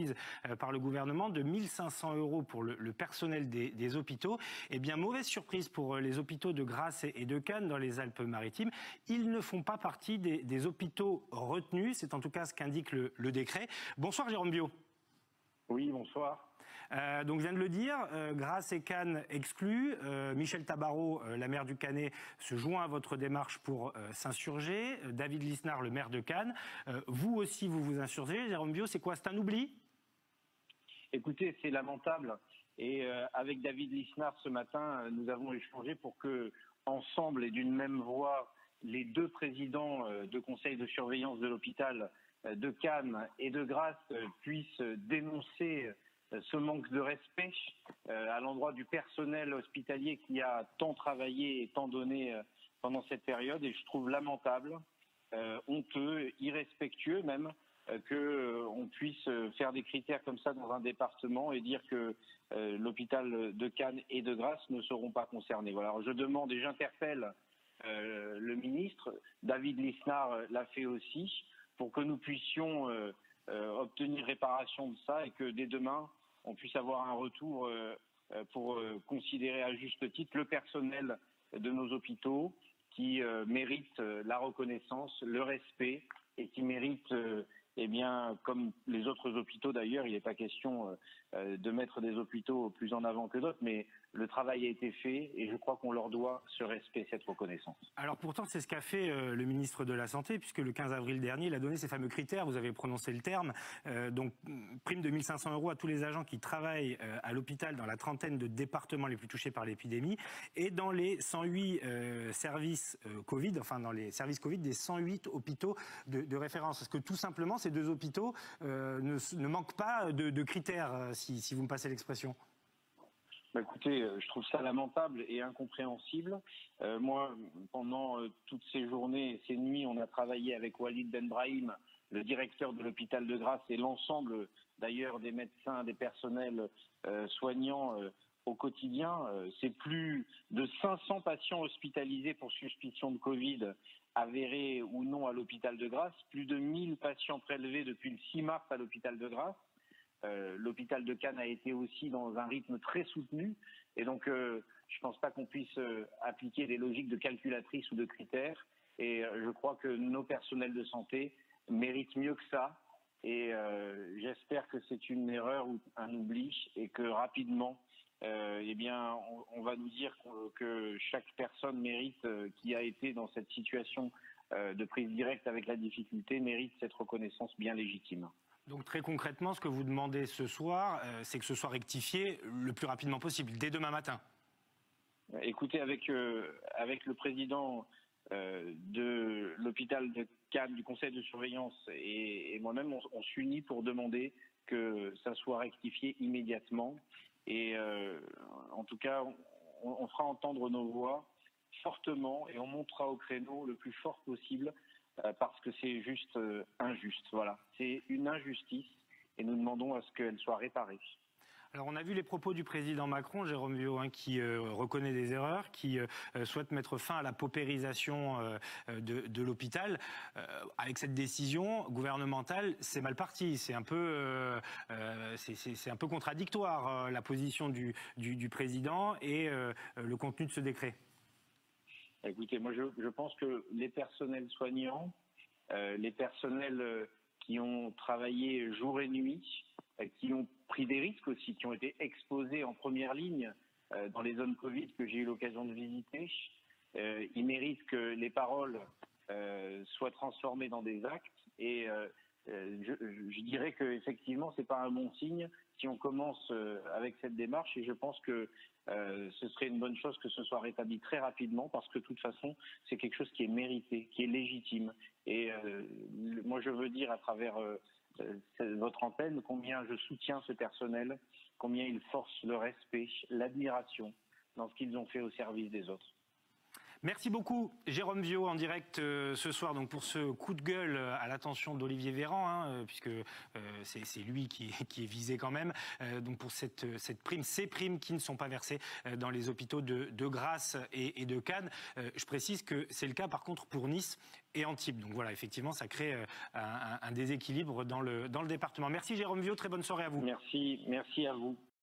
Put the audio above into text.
promise par le gouvernement de 1 500 € pour le personnel des hôpitaux. Eh bien, mauvaise surprise pour les hôpitaux de Grasse et de Cannes dans les Alpes-Maritimes. Ils ne font pas partie des hôpitaux retenus. C'est en tout cas ce qu'indique le décret. Bonsoir Jérôme Biot. Oui, bonsoir. Donc je viens de le dire, Grasse et Cannes exclus. Michel Tabarot, la maire du Cannet, se joint à votre démarche pour s'insurger. David Lisnard, le maire de Cannes. Vous aussi, vous vous insurgez. Jérôme Biot, c'est quoi? C'est un oubli? Écoutez, c'est lamentable. Et avec David Lisnard, ce matin, nous avons échangé pour que, ensemble et d'une même voix, les deux présidents de conseil de surveillance de l'hôpital de Cannes et de Grasse puissent dénoncer ce manque de respect à l'endroit du personnel hospitalier qui a tant travaillé et tant donné pendant cette période. Et je trouve lamentable, honteux, irrespectueux même, qu'on puisse faire des critères comme ça dans un département et dire que l'hôpital de Cannes et de Grasse ne seront pas concernés. Voilà. Alors je demande et j'interpelle le ministre, David Lisnard l'a fait aussi, pour que nous puissions obtenir réparation de ça et que dès demain, on puisse avoir un retour pour considérer à juste titre le personnel de nos hôpitaux qui mérite la reconnaissance, le respect et qui mérite, eh bien, comme les autres hôpitaux d'ailleurs, il n'est pas question de mettre des hôpitaux plus en avant que d'autres, mais le travail a été fait et je crois qu'on leur doit ce respect, cette reconnaissance. Alors pourtant, c'est ce qu'a fait le ministre de la Santé, puisque le 15 avril dernier, il a donné ces fameux critères, vous avez prononcé le terme, donc prime de 1 500 € à tous les agents qui travaillent à l'hôpital dans la trentaine de départements les plus touchés par l'épidémie et dans les 108 services Covid, enfin dans les services Covid des 108 hôpitaux de référence. Parce que tout simplement, ces deux hôpitaux ne manquent pas de critères, si vous me passez l'expression. Écoutez, je trouve ça lamentable et incompréhensible. Moi, pendant toutes ces journées et ces nuits, on a travaillé avec Walid Benbrahim, le directeur de l'hôpital de Grasse et l'ensemble d'ailleurs des médecins, des personnels soignants au quotidien. C'est plus de 500 patients hospitalisés pour suspicion de Covid avérés ou non à l'hôpital de Grasse, plus de 1 000 patients prélevés depuis le 6 mars à l'hôpital de Grasse. L'hôpital de Cannes a été aussi dans un rythme très soutenu et donc je pense pas qu'on puisse appliquer des logiques de calculatrice ou de critères et je crois que nos personnels de santé méritent mieux que ça et j'espère que c'est une erreur ou un oubli et que rapidement eh bien on va nous dire que chaque personne mérite qui a été dans cette situation de prise directe avec la difficulté mérite cette reconnaissance bien légitime. Donc très concrètement, ce que vous demandez ce soir, c'est que ce soit rectifié le plus rapidement possible, dès demain matin. Écoutez, avec le président de l'hôpital de Cannes, du conseil de surveillance et moi-même, on s'unit pour demander que ça soit rectifié immédiatement. Et en tout cas, on fera entendre nos voix fortement et on montera au créneau le plus fort possible parce que c'est juste injuste. Voilà, c'est une injustice et nous demandons à ce qu'elle soit réparée. Alors on a vu les propos du président Macron, Jérôme Biot, qui reconnaît des erreurs, qui souhaite mettre fin à la paupérisation de l'hôpital. Avec cette décision gouvernementale, c'est mal parti. C'est un peu, c'est un peu contradictoire la position du président et le contenu de ce décret. Écoutez, moi je pense que les personnels soignants, les personnels qui ont travaillé jour et nuit, qui ont pris des risques aussi, qui ont été exposés en première ligne dans les zones Covid que j'ai eu l'occasion de visiter, ils méritent que les paroles soient transformées dans des actes et je dirais qu'effectivement c'est pas un bon signe si on commence avec cette démarche et je pense que ce serait une bonne chose que ce soit rétabli très rapidement parce que de toute façon c'est quelque chose qui est mérité, qui est légitime et moi je veux dire à travers votre antenne combien je soutiens ce personnel, combien ils forcent le respect, l'admiration dans ce qu'ils ont fait au service des autres. Merci beaucoup, Jérôme Viaud, en direct ce soir, donc pour ce coup de gueule à l'attention d'Olivier Véran, hein, puisque c'est lui qui est visé quand même, donc pour cette prime, ces primes qui ne sont pas versées dans les hôpitaux de Grasse et de Cannes. Je précise que c'est le cas par contre pour Nice et Antibes. Donc voilà, effectivement, ça crée un déséquilibre dans le département. Merci Jérôme Viaud, très bonne soirée à vous. Merci à vous.